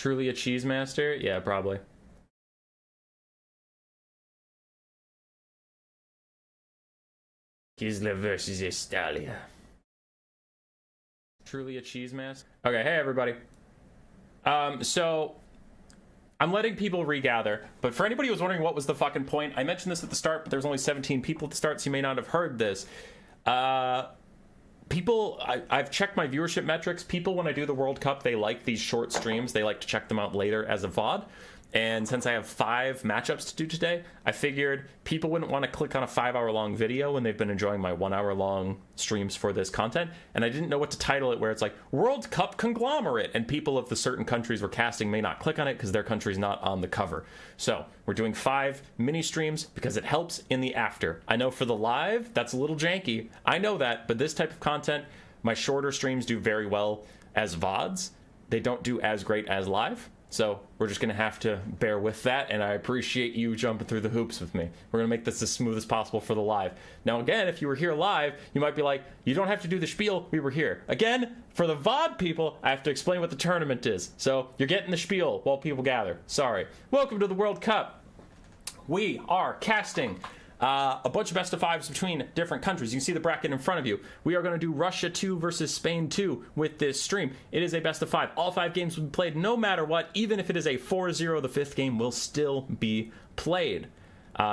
Truly a cheese master? Yeah, probably. Kislev versus Estalia. Truly a cheese master? Okay, hey everybody. So I'm letting people regather, but for anybody who was wondering what was the fucking point, I mentioned this at the start, but there's only 17 people at the start, so you may not have heard this. I've checked my viewership metrics. People, when I do the World Cup, they like these short streams. They like to check them out later as a VOD. And since I have 5 matchups to do today, I figured people wouldn't want to click on a 5-hour-long video when they've been enjoying my 1-hour-long streams for this content. And I didn't know what to title it, where it's like, World Cup Conglomerate. And people of the certain countries we're casting may not click on it because their country's not on the cover. So we're doing 5 mini streams because it helps in the after. I know for the live, that's a little janky. I know that, but this type of content, my shorter streams do very well as VODs. They don't do as great as live. So we're just going to have to bear with that, and I appreciate you jumping through the hoops with me. We're going to make this as smooth as possible for the live. Now, again, if you were here live, you might be like, you don't have to do the spiel, we were here. Again, for the VOD people, I have to explain what the tournament is. So you're getting the spiel while people gather. Sorry. Welcome to the World Cup. We are casting a bunch of best of 5s between different countries. You can see the bracket in front of you. We are going to do Russia 2 versus Spain 2 with this stream. It is a best of 5. All 5 games will be played no matter what. Even if it is a 4-0, the 5th game will still be played.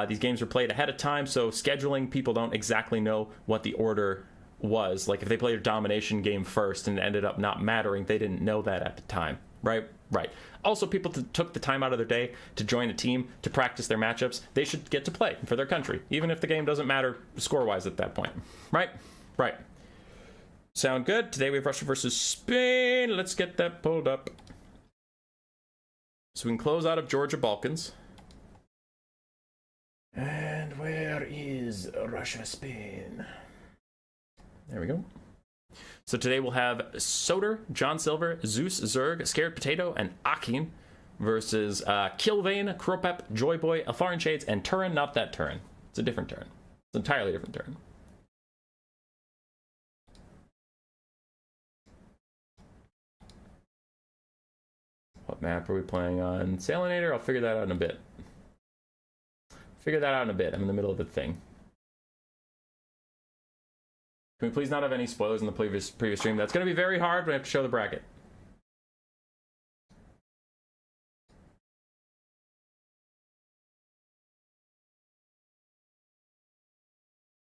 These games are played ahead of time, so scheduling, people don't exactly know what the order was. Like if they played a domination game first and it ended up not mattering, they didn't know that at the time. Right. Also, people took the time out of their day to join a team, to practice their matchups. They should get to play for their country, even if the game doesn't matter score-wise at that point. Right. Sound good? Today we have Russia versus Spain. Let's get that pulled up. So we can close out of Georgia Balkans. And where is Russia, Spain? There we go. So today we'll have Soder, John Silver, Zeus, Zerg, Scared Potato, and Akin versus Kilvane, Kropep, Joyboy, Alfarin Shades, and Turin. Not that Turin. It's a different Turin. It's an entirely different Turin. What map are we playing on? Salinator? I'll figure that out in a bit. I'm in the middle of the thing. Can we please not have any spoilers in the previous stream? That's going to be very hard when I have to show the bracket.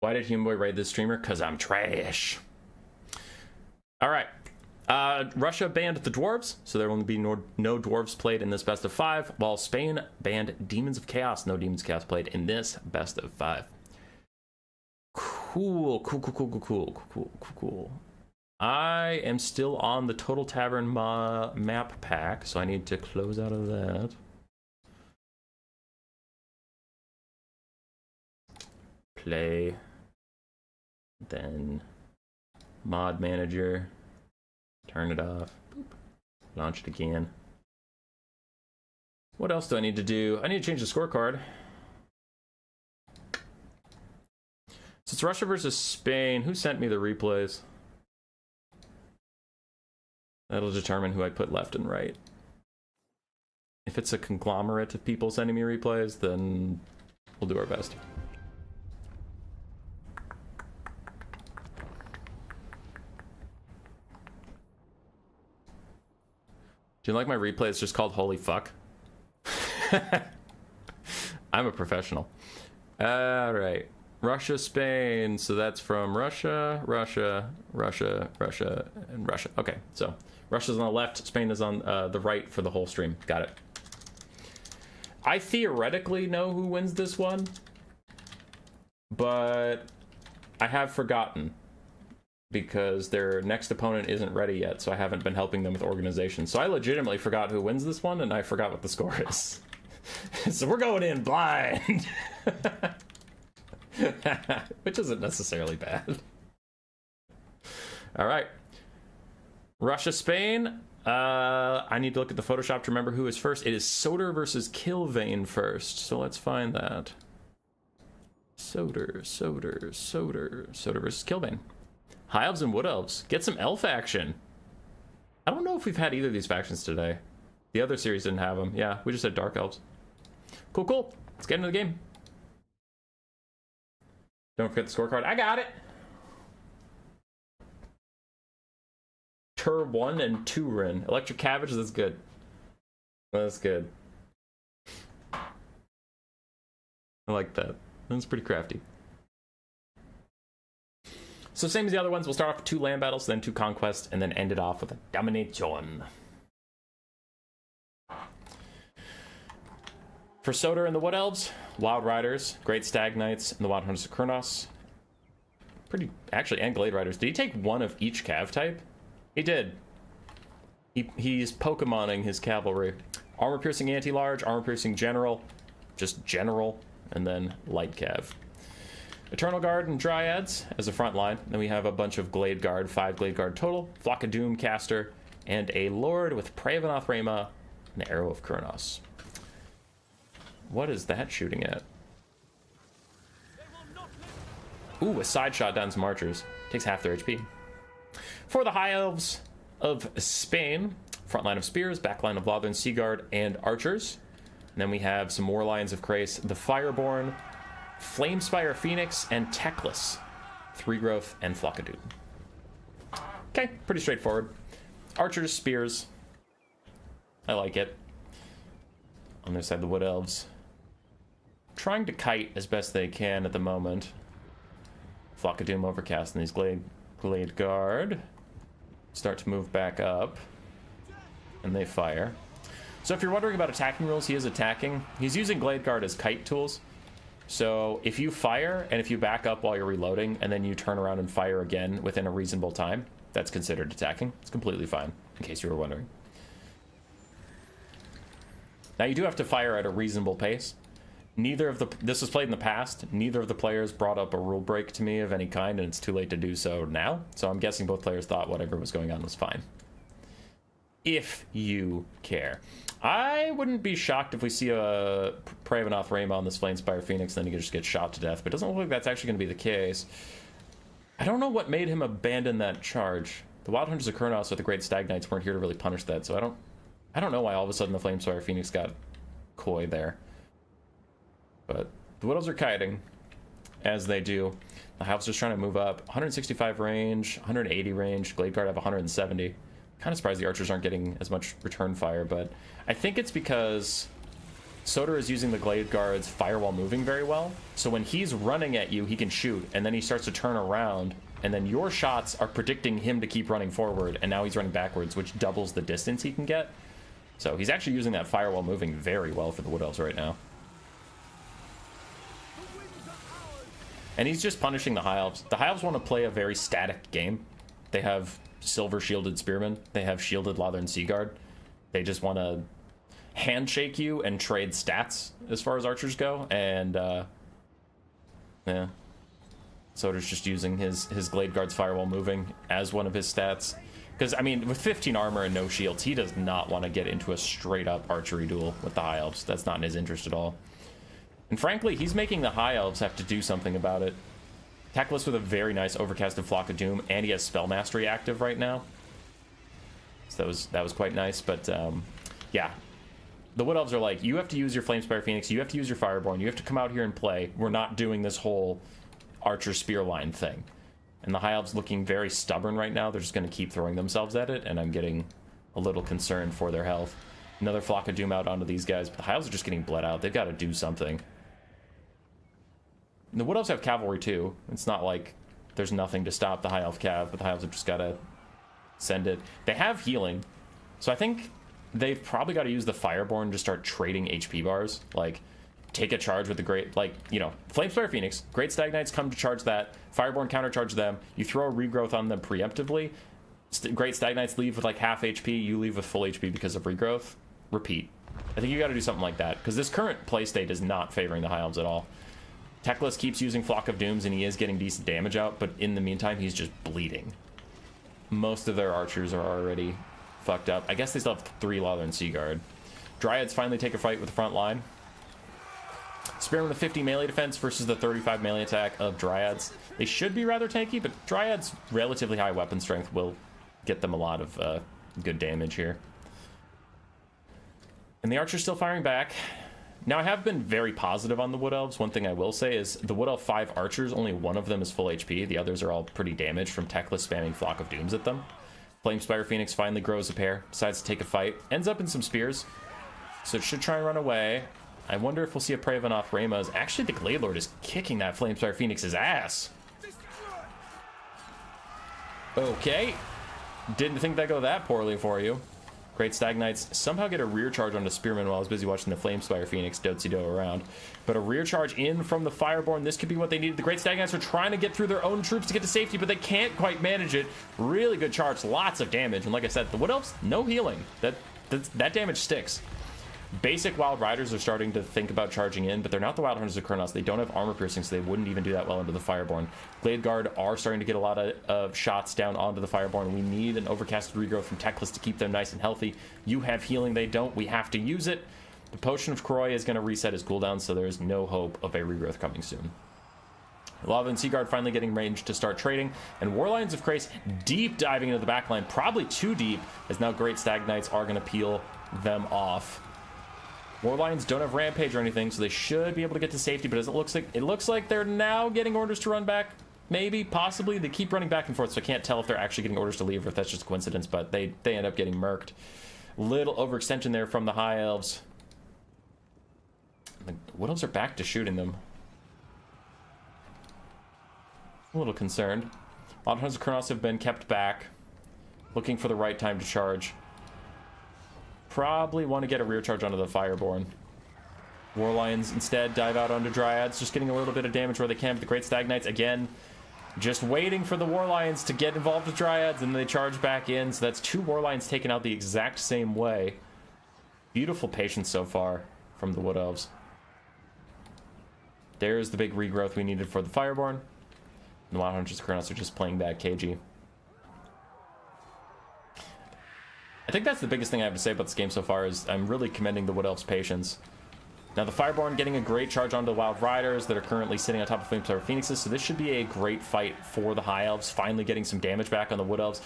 Why did Human Boy raid this streamer? Because I'm trash. All right. Russia banned the dwarves, so there will only be no dwarves played in this best of 5, while Spain banned Demons of Chaos. No Demons of Chaos played in this best of 5. Cool. I am still on the Total Tavern map pack, so I need to close out of that. Play. Then mod manager. Turn it off. Boop. Launch it again. What else do I need to do? I need to change the scorecard. So it's Russia versus Spain. Who sent me the replays? That'll determine who I put left and right. If it's a conglomerate of people sending me replays, then we'll do our best. Do you like my replay? It's just called Holy Fuck. I'm a professional. All right. Russia, Spain. So that's from Russia, and Russia. Okay, so Russia's on the left, Spain is on the right for the whole stream. Got it. I theoretically know who wins this one, but I have forgotten because their next opponent isn't ready yet, so I haven't been helping them with organization. So I legitimately forgot who wins this one, and I forgot what the score is. So we're going in blind. Which isn't necessarily bad. All right. Russia, Spain. I need to look at the Photoshop to remember who is first. It is Soder versus Kilvane first. So let's find that. Soder versus Kilvane. High Elves and Wood Elves. Get some elf action. I don't know if we've had either of these factions today. The other series didn't have them. Yeah, we just had Dark Elves. Cool, cool. Let's get into the game. Don't forget the scorecard. I got it. Tur 1 and 2 Rin. Electric Cabbage, that's good. That's good. I like that. That's pretty crafty. So same as the other ones, we'll start off with 2 land battles, then 2 conquest, and then end it off with a domination. For Soter and the Wood Elves, Wild Riders, Great Stag Knights, and the Wild Hunters of Kurnoss. Pretty, actually, and Glade Riders. Did he take one of each cav type? He did. He's Pokemoning his cavalry. Armor Piercing Anti-Large, Armor Piercing General, just General, and then Light Cav. Eternal Guard and Dryads as a front line. Then we have a bunch of Glade Guard, 5 Glade Guard total, Flock of Doom Caster, and a Lord with Prey of Anathema and Arrow of Kurnoss. What is that shooting at? Ooh, a side shot down some archers. Takes half their HP. For the High Elves of Spain, front line of Spears, back line of Lothern Seaguard, and Archers. And then we have some more lines of Krace, the Fireborn, Flamespire Phoenix, and Teclis, 3 Growth, and Flock of Doom. Okay, pretty straightforward. Archers, Spears. I like it. On this side, the Wood Elves. Trying to kite as best they can at the moment. Flock of Doom overcast, and these Glade Guard start to move back up. And they fire. So if you're wondering about attacking rules, he is attacking. He's using Glade Guard as kite tools. So if you fire, and if you back up while you're reloading, and then you turn around and fire again within a reasonable time, that's considered attacking. It's completely fine, in case you were wondering. Now you do have to fire at a reasonable pace. This was played in the past. Neither of the players brought up a rule break to me of any kind, and it's too late to do so now. So I'm guessing both players thought whatever was going on was fine. If you care. I wouldn't be shocked if we see a Prey of Anathema on this Flamespire Phoenix, then he could just get shot to death, but it doesn't look like that's actually going to be the case. I don't know what made him abandon that charge. The Wild Hunters of Kurnoss or the Great Stag Knights weren't here to really punish that, so I don't know why all of a sudden the Flamespire Phoenix got coy there. But the Wood Elves are kiting, as they do. The High Elves just trying to move up. 165 range, 180 range. Glade Guard have 170. Kind of surprised the Archers aren't getting as much return fire, but I think it's because Soter is using the Glade Guard's firewall moving very well. So when he's running at you, he can shoot, and then he starts to turn around, and then your shots are predicting him to keep running forward, and now he's running backwards, which doubles the distance he can get. So he's actually using that firewall moving very well for the Wood Elves right now. And he's just punishing the High Elves. The High Elves want to play a very static game. They have Silver Shielded Spearmen. They have Shielded Lothern Seaguard. They just want to handshake you and trade stats as far as archers go. And, yeah. Soter's just using his Glade Guard's Firewall moving as one of his stats. Because, I mean, with 15 armor and no shields, he does not want to get into a straight-up archery duel with the High Elves. That's not in his interest at all. And frankly, he's making the High Elves have to do something about it. Teclis with a very nice overcasted Flock of Doom, and he has Spell Mastery active right now. So that was quite nice, but yeah. The Wood Elves are like, you have to use your Flamespire Phoenix, you have to use your Fireborn, you have to come out here and play. We're not doing this whole Archer Spear line thing. And the High Elves looking very stubborn right now. They're just going to keep throwing themselves at it, and I'm getting a little concerned for their health. Another Flock of Doom out onto these guys, but the High Elves are just getting bled out. They've got to do something. And the Wood Elves have cavalry too. It's not like there's nothing to stop the High Elf cav, but the High Elves have just got to send it. They have healing, so I think they've probably got to use the Fireborn to start trading HP bars. Like, take a charge with the Great, like, you know, Flamespire Phoenix, Great Stag Knights come to charge that, Fireborn countercharge them, you throw a regrowth on them preemptively, Great Stag Knights leave with like half HP, you leave with full HP because of regrowth, repeat. I think you got to do something like that, because this current playstate is not favoring the High Elves at all. Teclis keeps using Flock of Dooms, and he is getting decent damage out, but in the meantime, he's just bleeding. Most of their archers are already fucked up. I guess they still have 3 Lothern Seaguard. Dryads finally take a fight with the front line. Spearmen with 50 melee defense versus the 35 melee attack of Dryads. They should be rather tanky, but Dryads' relatively high weapon strength will get them a lot of good damage here. And the Archer's still firing back. Now, I have been very positive on the Wood Elves. One thing I will say is the Wood Elf 5 Archers, only one of them is full HP. The others are all pretty damaged from Teclis spamming Flock of Dooms at them. Flamespire Phoenix finally grows a pair, decides to take a fight, ends up in some spears. So it should try and run away. I wonder if we'll see a Praven off Reyma's. Actually, the Glade Lord is kicking that Flamespire Phoenix's ass. Okay. Didn't think that'd go that poorly for you. Great Stag Knights somehow get a rear charge onto Spearman while I was busy watching the Flamespire Phoenix dotsy-do around. But a rear charge in from the Fireborn. This could be what they needed. The Great Stag Knights are trying to get through their own troops to get to safety, but they can't quite manage it. Really good charge, lots of damage. And like I said, the Wood Elves, no healing. That damage sticks. Basic Wild Riders are starting to think about charging in, but they're not the Wild Hunters of Kurnoss. They don't have armor piercing, so they wouldn't even do that well into the Fireborn. Glade Guard are starting to get a lot of shots down onto the Fireborn. We need an overcasted regrowth from Teclis to keep them nice and healthy. You have healing, they don't. We have to use it. The Potion of Kroy is going to reset his cooldown, so there is no hope of a regrowth coming soon. Lava and Seaguard finally getting range to start trading, and Warlions of Krace deep diving into the backline, probably too deep, as now Great Stag Knights are going to peel them off. Warlions don't have Rampage or anything, so they should be able to get to safety, but it looks like they're now getting orders to run back. Maybe, possibly. They keep running back and forth, so I can't tell if they're actually getting orders to leave or if that's just a coincidence, but they end up getting murked. Little overextension there from the High Elves. The Wood Elves are back to shooting them. A little concerned. Wild Hunters of Kurnoss have been kept back, looking for the right time to charge. Probably want to get a rear charge onto the Fireborn. Warlions instead dive out onto Dryads, just getting a little bit of damage where they can. But the Great Stag Knights, again, just waiting for the Warlions to get involved with Dryads, and they charge back in. So that's two Warlions taken out the exact same way. Beautiful patience so far from the Wood Elves. There's the big regrowth we needed for the Fireborn. And the Wild Hunters of Kurnoss are just playing bad KG. I think that's the biggest thing I have to say about this game so far is I'm really commending the Wood Elves' patience. Now the Fireborn getting a great charge onto the Wild Riders that are currently sitting on top of Flamespire Phoenixes, so this should be a great fight for the High Elves, finally getting some damage back on the Wood Elves.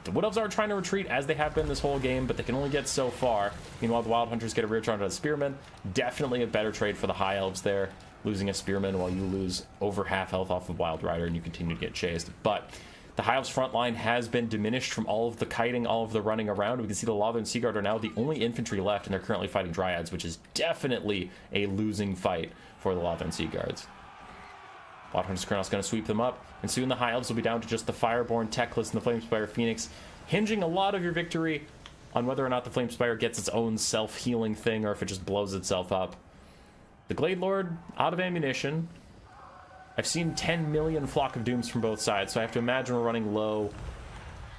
The Wood Elves are trying to retreat as they have been this whole game, but they can only get so far. Meanwhile, the Wild Hunters get a rear charge on the Spearman. Definitely a better trade for the High Elves there, losing a Spearman while you lose over half health off of Wild Rider and you continue to get chased. But the High Elves' front line has been diminished from all of the kiting, all of the running around. We can see the Lava and Seaguard are now the only infantry left, and they're currently fighting Dryads, which is definitely a losing fight for the Lava and Seaguards. Wild Hunters of Kurnoss going to sweep them up, and soon the High Elves will be down to just the Fireborn, Teclis, and the Flamespire Phoenix, hinging a lot of your victory on whether or not the Flamespire gets its own self-healing thing or if it just blows itself up. The Glade Lord out of ammunition. I've seen 10 million Flock of Dooms from both sides, so I have to imagine we're running low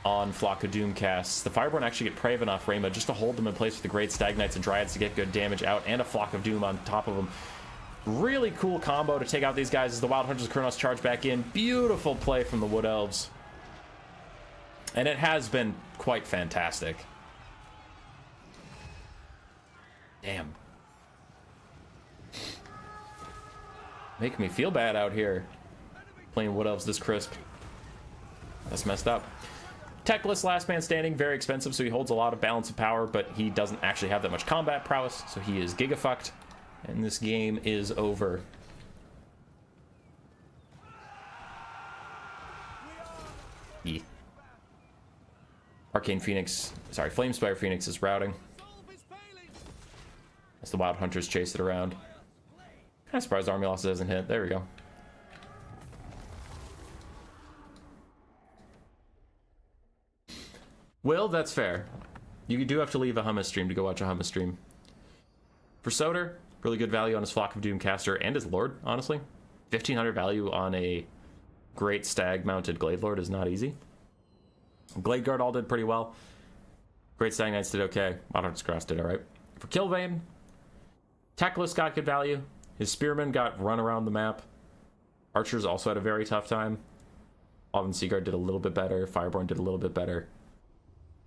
on Flock of Doom casts. The Fireborn actually get Praven off Reyma just to hold them in place with the Great Stag Knights and Dryads to get good damage out, and a Flock of Doom on top of them. Really cool combo to take out these guys as the Wild Hunters of Kurnoss charge back in. Beautiful play from the Wood Elves. And it has been quite fantastic. Damn. Making me feel bad out here playing Wood Elves this crisp. That's messed up. Teclis, last man standing, very expensive, so he holds a lot of balance of power, but he doesn't actually have that much combat prowess, so he is giga-fucked, and this game is over. Yeah. Arcane Phoenix, sorry, Flamespire Phoenix is routing as the Wild Hunters chase it around. Kind of surprised Army Losses hasn't hit. There we go. Well, that's fair. You do have to leave a hummus stream to go watch a hummus stream. For Soder, really good value on his Flock of Doom caster and his Lord, honestly. 1500 value on a great stag mounted Glade Lord is not easy. Glade Guard all did pretty well. Great Stag Knights did okay. Wild Hunters Cross did alright. For Killvane, Teclis got good value. His Spearman got run around the map. Archers also had a very tough time. Alvin Seaguard did a little bit better. Fireborn did a little bit better.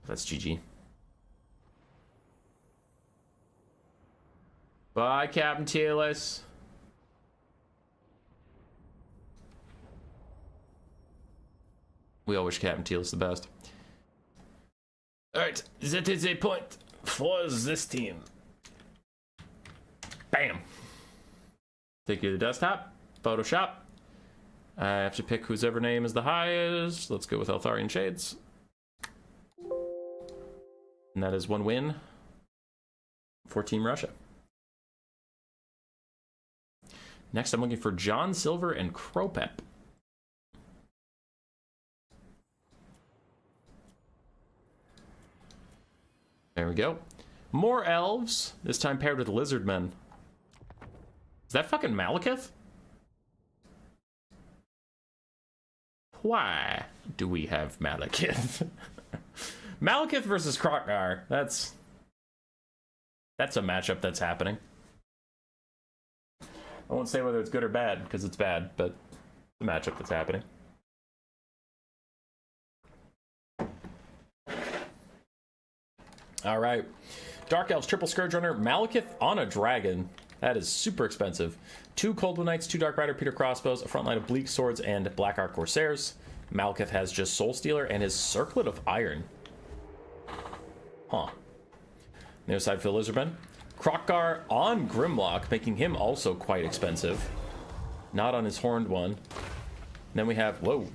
That's GG. Bye, Captain TLS. We all wish Captain Teal's the best. Alright, that is a point. for this team. Bam. Take you to the desktop. Photoshop. I have to pick whose ever name is the highest. Let's go with Eltharian Shades. And that is 1 win for Team Russia. Next, I'm looking for John Silver and Kropep. There we go. More elves, this time paired with lizardmen. Is that fucking Malekith? Why do we have Malekith? Malekith versus Krokgar. That's a matchup that's happening. I won't say whether it's good or bad, because it's bad, but the matchup that's happening. All right. Dark Elves, triple Scourge Runner, Malekith on a dragon. That is super expensive. 2 Coldwood Knights, 2 Dark Rider, Peter Crossbows, a front line of Bleak Swords, and Black Ark Corsairs. Malekith has just Soul Stealer and his Circlet of Iron. Huh. The other side for the Lizardmen. Krokgar on Grimlock, making him also quite expensive. Not on his Horned one. And then we have, whoa.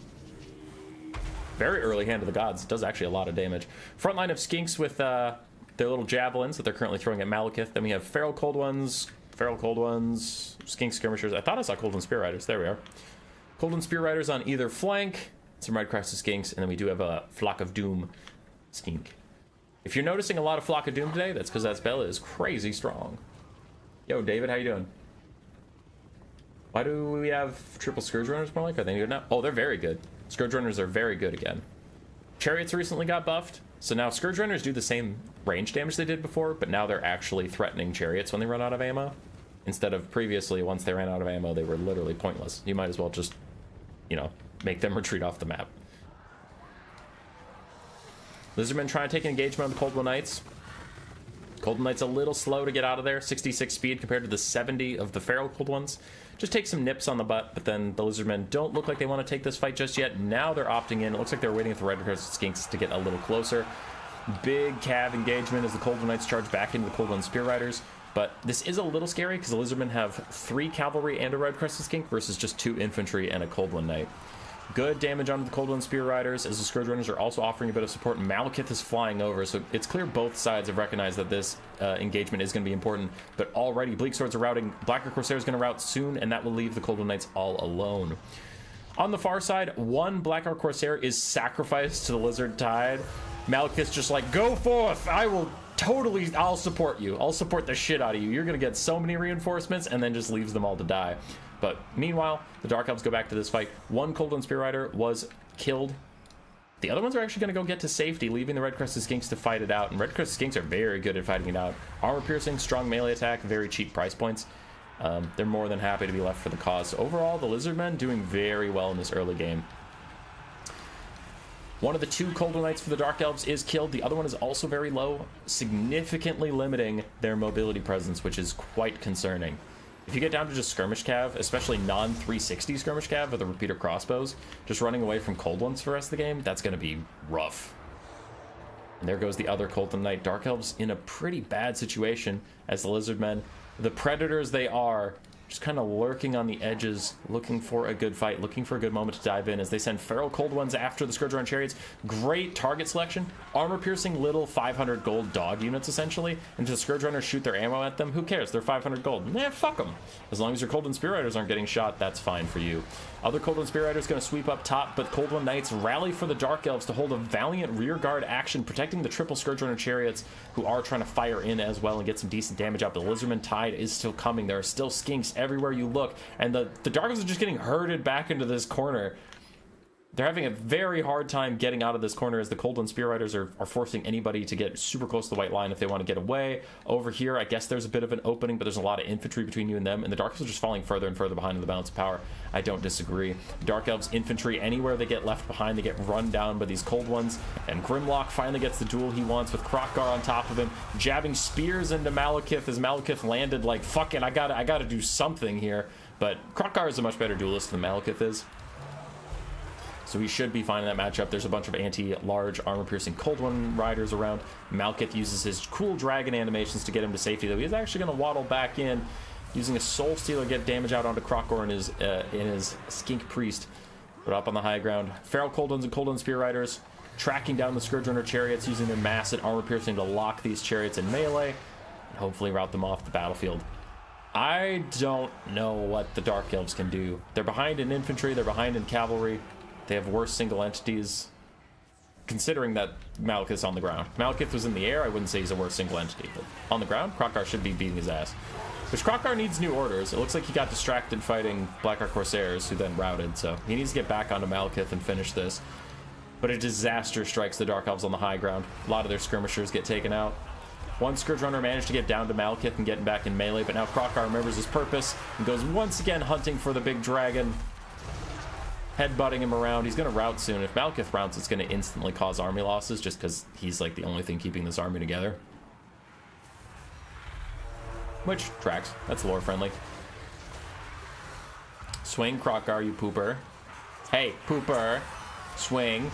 Very early Hand of the Gods. Does actually a lot of damage. Front line of Skinks with their little javelins that they're currently throwing at Malekith. Then we have Feral Cold Ones, Skink Skirmishers. I thought I saw Coldwind Spear Riders. There we are. Coldwind Spear Riders on either flank. Some Ridecrest Skinks. And then we do have a Flock of Doom Skink. If you're noticing a lot of Flock of Doom today, that's because that spell is crazy strong. Yo, David, how you doing? Why do we have triple Scourge Runners more like? Are they good now? Oh, they're very good. Scourge Runners are very good again. Chariots recently got buffed, so now Scourge Runners do the same range damage they did before, but now they're actually threatening Chariots when they run out of ammo. Instead of previously, once they ran out of ammo, they were literally pointless. You might as well just, you know, make them retreat off the map. Lizardmen trying to take an engagement on the Coldwood Knights. Coldwood Knights a little slow to get out of there. 66 speed compared to the 70 of the Feral Cold ones. Just take some nips on the butt, but then the Lizardmen don't look like they want to take this fight just yet. Now they're opting in. It looks like they're waiting for the Ridecrest Skinks to get a little closer. Big cav engagement as the Coldwood Knights charge back into the Coldwood Spear Riders. But this is a little scary because the Lizardmen have 3 cavalry and a Ridecrest Skink versus just 2 infantry and a Coldwood Knight. Good damage onto the Coldwood Spear Riders as the Scourge Runners are also offering a bit of support. Malekith is flying over, so it's clear both sides have recognized that this engagement is going to be important. But already Bleak Swords are routing. Black Ark Corsair is going to route soon, and that will leave the Coldwood Knights all alone. On the far side, 1 Black Ark Corsair is sacrificed to the Lizard Tide. Malekith's just like, go forth! I'll support you. I'll support the shit out of you. You're going to get so many reinforcements, and then just leaves them all to die. But meanwhile, the Dark Elves go back to this fight. 1 Coldwood Spear Rider was killed. The other ones are actually going to go get to safety, leaving the Ridecrest Skinks to fight it out. And Ridecrest Skinks are very good at fighting it out. Armor piercing, strong melee attack, very cheap price points. They're more than happy to be left for the cause. So overall, the Lizardmen doing very well in this early game. One of the 2 Coldwood Knights for the Dark Elves is killed. The other one is also very low, significantly limiting their mobility presence, which is quite concerning. If you get down to just skirmish cav, especially non-360 skirmish cav with the repeater crossbows, just running away from cold ones for the rest of the game, that's going to be rough. And there goes the other Coldwood Knight. Dark Elves in a pretty bad situation as the Lizardmen, the predators they are, just kind of lurking on the edges, looking for a good fight, looking for a good moment to dive in as they send Feral Cold Ones after the Scourge Runner Chariots. Great target selection. Armor-piercing little 500 gold dog units, essentially. And if the Scourge Runners shoot their ammo at them, who cares? They're 500 gold. Nah, fuck them. As long as your Coldwood Spear Riders aren't getting shot, that's fine for you. Other Coldwood Spear Riders going to sweep up top, but Coldwood Knights rally for the Dark Elves to hold a valiant rearguard action, protecting the triple Scourge Runner Chariots, who are trying to fire in as well and get some decent damage out. The Lizardman Tide is still coming. There are still Skinks everywhere you look, and the Dark Elves are just getting herded back into this corner. They're having a very hard time getting out of this corner as the Coldwood Spear Riders are forcing anybody to get super close to the white line if they want to get away. Over here, I guess there's a bit of an opening, but there's a lot of infantry between you and them, and the Dark Elves are just falling further and further behind in the balance of power. I don't disagree. Dark Elves infantry, anywhere they get left behind, they get run down by these cold ones, and Grimlock finally gets the duel he wants with Krokgar on top of him, jabbing spears into Malekith as Malekith landed like, fuck it, I gotta do something here. But Krokgar is a much better duelist than Malekith is. So he should be fine in that matchup. There's a bunch of anti-large armor-piercing Cold One riders around. Malekith uses his cool dragon animations to get him to safety, though. He's actually going to waddle back in, using a Soul Stealer, get damage out onto Krokor in his Skink Priest. But up on the high ground, Feral Cold Ones and Cold One Spear Riders tracking down the Scourge Runner chariots, using their massive armor-piercing to lock these chariots in melee, and hopefully rout them off the battlefield. I don't know what the Dark Elves can do. They're behind in infantry, they're behind in cavalry. They have worse single entities, considering that Malekith's on the ground. Malekith was in the air, I wouldn't say he's a worse single entity, but on the ground, Krokar should be beating his ass. Which Krokar needs new orders. It looks like he got distracted fighting Blackheart Corsairs, who then routed, so he needs to get back onto Malekith and finish this. But a disaster strikes the Dark Elves on the high ground. A lot of their skirmishers get taken out. One Scourge Runner managed to get down to Malekith and get back in melee, but now Krokar remembers his purpose and goes once again hunting for the big dragon. Headbutting him around. He's going to rout soon. If Malekith routs, it's going to instantly cause army losses just because he's like the only thing keeping this army together. Which tracks. That's lore friendly. Swing, Krokar, you pooper. Hey, pooper. Swing.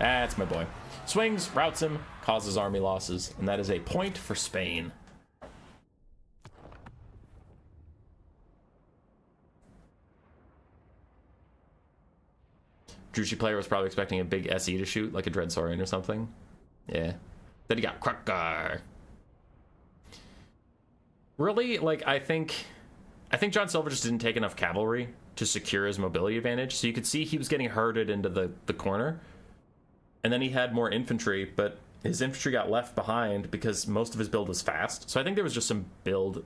That's my boy. Swings, routs him, causes army losses, and that is a point for Spain. Druchii player was probably expecting a big SE to shoot, like a Dreadsaurian or something. Yeah. Then he got Krokar. Really, like, I think John Silver just didn't take enough cavalry to secure his mobility advantage. So you could see he was getting herded into the corner. And then he had more infantry, but his infantry got left behind because most of his build was fast. So I think there was just some build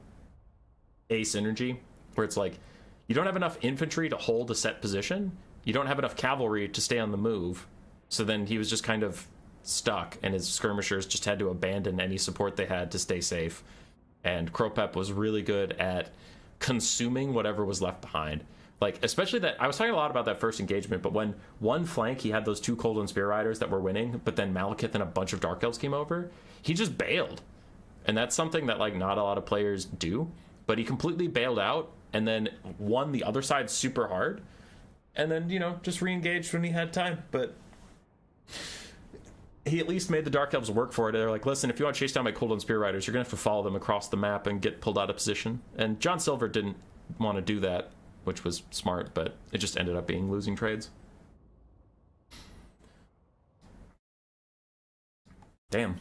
asymmetry where it's like, you don't have enough infantry to hold a set position. You don't have enough cavalry to stay on the move. So then he was just kind of stuck, and his skirmishers just had to abandon any support they had to stay safe. And Kropep was really good at consuming whatever was left behind. Like, especially that, I was talking a lot about that first engagement, but when one flank he had those two Cold One Spear Riders that were winning, but then Malekith and a bunch of Dark Elves came over, he just bailed. And that's something that, like, not a lot of players do. But he completely bailed out and then won the other side super hard. And then, you know, just re-engaged when he had time. But he at least made the Dark Elves work for it. They're like, listen, if you want to chase down my Cold One Spear Riders, you're going to have to follow them across the map and get pulled out of position. And John Silver didn't want to do that, which was smart, but it just ended up being losing trades. Damn.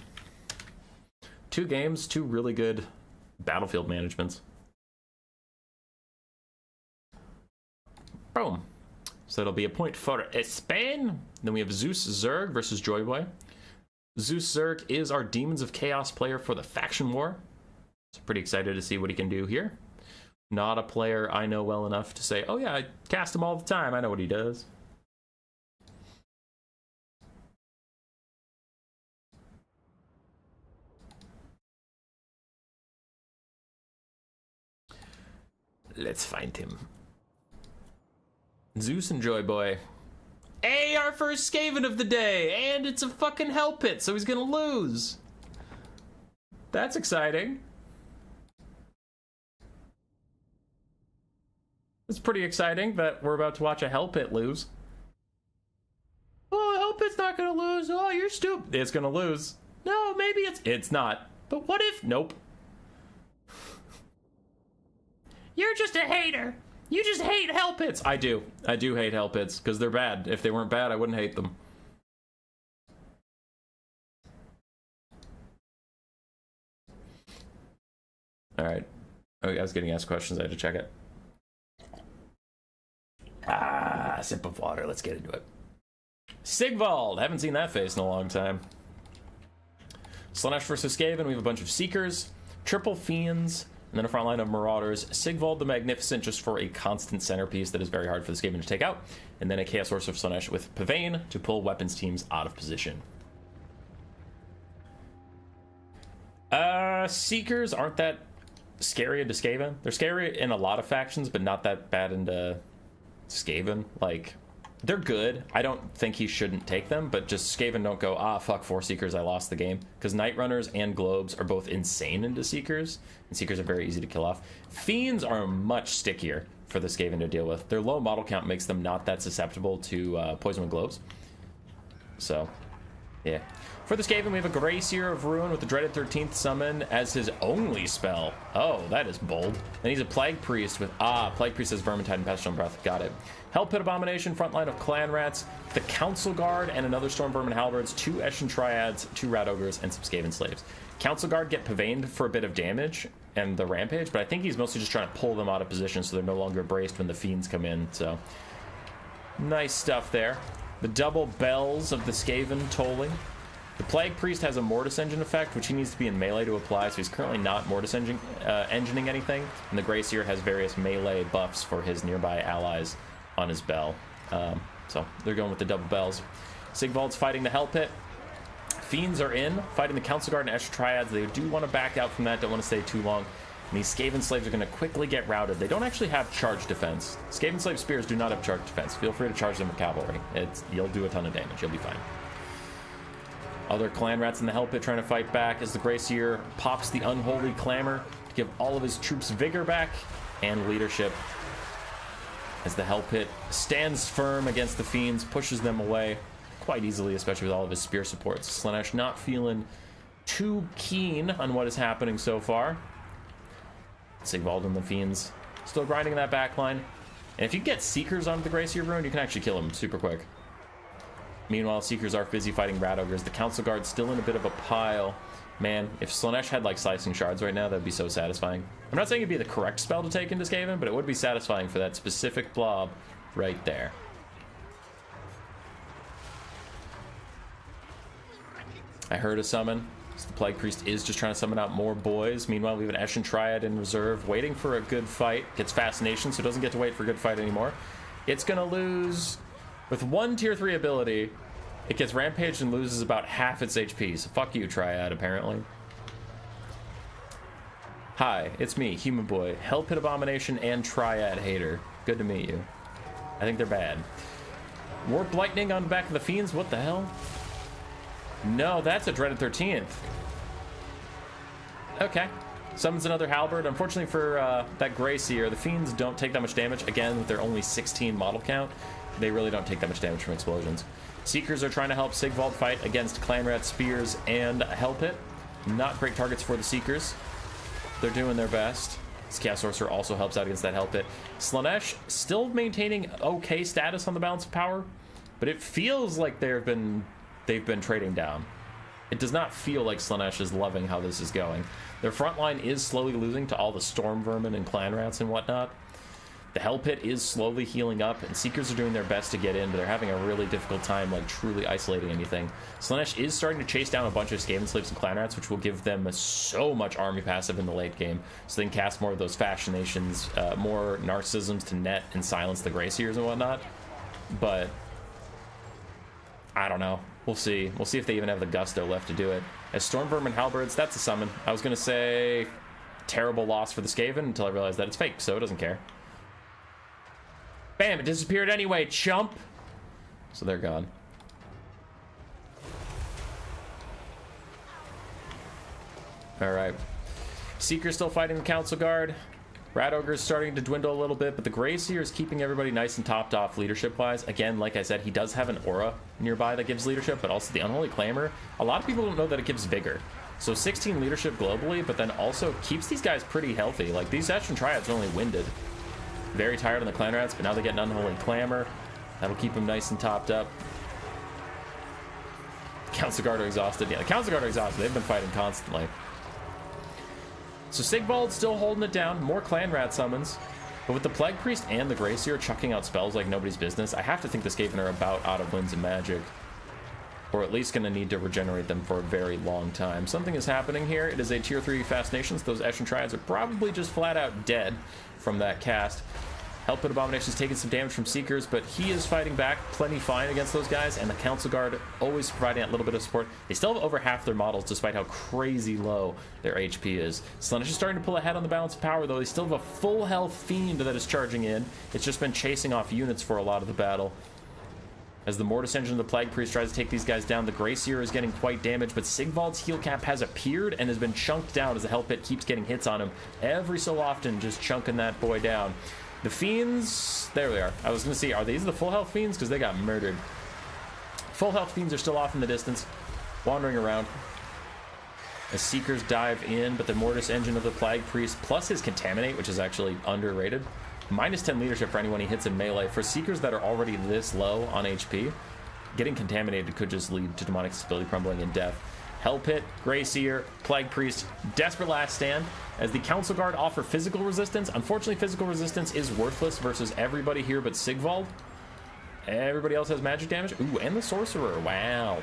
2 games, 2 really good battlefield managements. Boom. So it'll be a point for Spain. Then we have Zeus Zerg versus Joyboy. Zeus Zerg is our Demons of Chaos player for the Faction War. So pretty excited to see what he can do here. Not a player I know well enough to say, oh yeah, I cast him all the time. I know what he does. Let's find him. Zeus and Joyboy. Hey, our first Skaven of the day! And it's a fucking Hell Pit, so he's gonna lose. That's exciting. It's pretty exciting that we're about to watch a Hell Pit lose. Oh, Hell Pit's not gonna lose. Oh, you're stupid. It's gonna lose. No, maybe it's not. But what if? Nope. You're just a hater. You just hate Hell Pits. I do hate Hell Pits because they're bad. If they weren't bad, I wouldn't hate them. All right. Oh, I was getting asked questions. I had to check it. Sip of water. Let's get into it. Sigvald. Haven't seen that face in a long time. Slaanesh versus Skaven. We have a bunch of Seekers, triple Fiends, and then a front line of Marauders. Sigvald the Magnificent just for a constant centerpiece that is very hard for the Skaven to take out. And then a Chaos Horse of Slaanesh with Pavane to pull weapons teams out of position. Seekers aren't that scary into Skaven. They're scary in a lot of factions, but not that bad into Skaven. Like, They're good. I don't think he shouldn't take them, but just Skaven don't go, ah, fuck, 4 Seekers, I lost the game. Because Night Runners and Globes are both insane into Seekers, and Seekers are very easy to kill off. Fiends are much stickier for the Skaven to deal with. Their low model count makes them not that susceptible to Poison with Globes. So, yeah. For the Skaven, we have a Grey Seer of Ruin with the dreaded 13th summon as his only spell. Oh, that is bold. Then he's a Plague Priest with, Plague Priest has Vermintide and Pestilent Breath. Got it. Hell Pit Abomination, frontline of Clan Rats, the Council Guard, and another Storm Vermin Halberds, 2 Eshin Triads, 2 Rat Ogres, and some Skaven Slaves. Council Guard get Paveined for a bit of damage and the Rampage, but I think he's mostly just trying to pull them out of position so they're no longer braced when the Fiends come in, so nice stuff there. The double bells of the Skaven tolling. The Plague Priest has a Mortis Engine effect, which he needs to be in melee to apply, so he's currently not Mortis engineing anything. And the Grey Seer has various melee buffs for his nearby allies on his bell. So they're going with the double bells. Sigvald's fighting the Hell Pit. Fiends are in, fighting the Council Guard and Eshin Triads. They do want to back out from that, don't want to stay too long. And these Skaven Slaves are going to quickly get routed. They don't actually have charge defense. Skaven Slave Spears do not have charge defense. Feel free to charge them with cavalry. You'll do a ton of damage. You'll be fine. Other Clan Rats in the Hell Pit trying to fight back as the Grey Seer pops the Unholy Clamor to give all of his troops vigor back and leadership. As the Hell Pit stands firm against the Fiends, pushes them away quite easily, especially with all of his spear supports. Slaanesh not feeling too keen on what is happening so far. Sigvald and the Fiends still grinding that backline. And if you get Seekers onto the Grey Seer Rune, you can actually kill them super quick. Meanwhile, Seekers are busy fighting Rat Ogres. The Council Guard's still in a bit of a pile. Man, if Slaanesh had like Slicing Shards right now, that'd be so satisfying. I'm not saying it'd be the correct spell to take into Skaven, but it would be satisfying for that specific blob right there. I heard a summon. So the Plague Priest is just trying to summon out more boys. Meanwhile, we have an Eshin Triad in reserve, waiting for a good fight. Gets Fascination, so it doesn't get to wait for a good fight anymore. It's gonna lose... With 1 tier 3 ability, it gets rampaged and loses about half its HP. So fuck you, Triad, apparently. Hi, it's me, Human Boy, Hell Pit Abomination and Triad Hater. Good to meet you. I think they're bad. Warp Lightning on the back of the Fiends? What the hell? No, that's a dreaded 13th. Okay. Summons another Halberd. Unfortunately for that Grey Seer, the Fiends don't take that much damage. Again, with their only 16 model count, they really don't take that much damage from explosions. Seekers are trying to help Sigvald fight against Clan Rat Spears and Hell Pit. Not great targets for the Seekers. They're doing their best. This Chaos Sorcerer also helps out against that Hell Pit. Slaanesh still maintaining okay status on the balance of power, but it feels like they've been trading down. It does not feel like Slaanesh is loving how this is going. Their front line is slowly losing to all the Storm Vermin and Clan Rats and whatnot. The Hell Pit is slowly healing up, and Seekers are doing their best to get in, but they're having a really difficult time, like, truly isolating anything. Slaanesh is starting to chase down a bunch of Skaven Slaves and Clan Rats, which will give them so much army passive in the late game, so they can cast more of those Fascinations, more Narcissisms to net and silence the Grey Seers and whatnot. But I don't know. We'll see. We'll see if they even have the gusto left to do it. As Storm Vermin Halberds, that's a summon. I was going to say terrible loss for the Skaven until I realized that it's fake, so it doesn't care. Bam, it disappeared anyway, chump! So they're gone. Alright. Seeker's still fighting the Council Guard. Rat Ogre's starting to dwindle a little bit, but the Grey Seer is keeping everybody nice and topped off leadership-wise. Again, like I said, he does have an aura nearby that gives leadership, but also the Unholy Clamor. A lot of people don't know that it gives vigor. So 16 leadership globally, but then also keeps these guys pretty healthy. Like, these Eshin Triads are only winded. Very tired on the Clan Rats, but now they get an Unholy Clamor. That'll keep them nice and topped up. Council Guard are exhausted. Yeah, the Council Guard are exhausted. They've been fighting constantly. So Sigvald's still holding it down. More Clan Rat summons. But with the Plague Priest and the Grey Seer chucking out spells like nobody's business, I have to think the Skaven are about out of Winds and Magic. Or at least going to need to regenerate them for a very long time. Something is happening here. It is a tier 3 Fascinations. Those Eshin Triads are probably just flat out dead from that cast. Hell Pit Abomination's taking some damage from Seekers, but he is fighting back plenty fine against those guys, and the Council Guard always providing that little bit of support. They still have over half their models, despite how crazy low their HP is. Slaanesh is starting to pull ahead on the balance of power, though. They still have a full health Fiend that is charging in. It's just been chasing off units for a lot of the battle. as the Mortis Engine of the Plague Priest tries to take these guys down. The Gracier is getting quite damaged, but Sigvald's heal cap has appeared and has been chunked down as the Hell Pit keeps getting hits on him every so often, just chunking that boy down. The Fiends, there they are. I was going to see, are these the full health Fiends? Because they got murdered. Full health Fiends are still off in the distance, wandering around. As Seekers dive in, but the Mortis Engine of the Plague Priest, plus his Contaminate, which is actually underrated. Minus 10 leadership for anyone he hits in melee. For Seekers that are already this low on HP, getting Contaminated could just lead to Demonic Stability crumbling and death. Hell Pit, Greyseer, Plague Priest, desperate last stand. As the Council Guard offer physical resistance. Unfortunately, physical resistance is worthless versus everybody here but Sigvald. Everybody else has magic damage. Ooh, and the Sorcerer. Wow.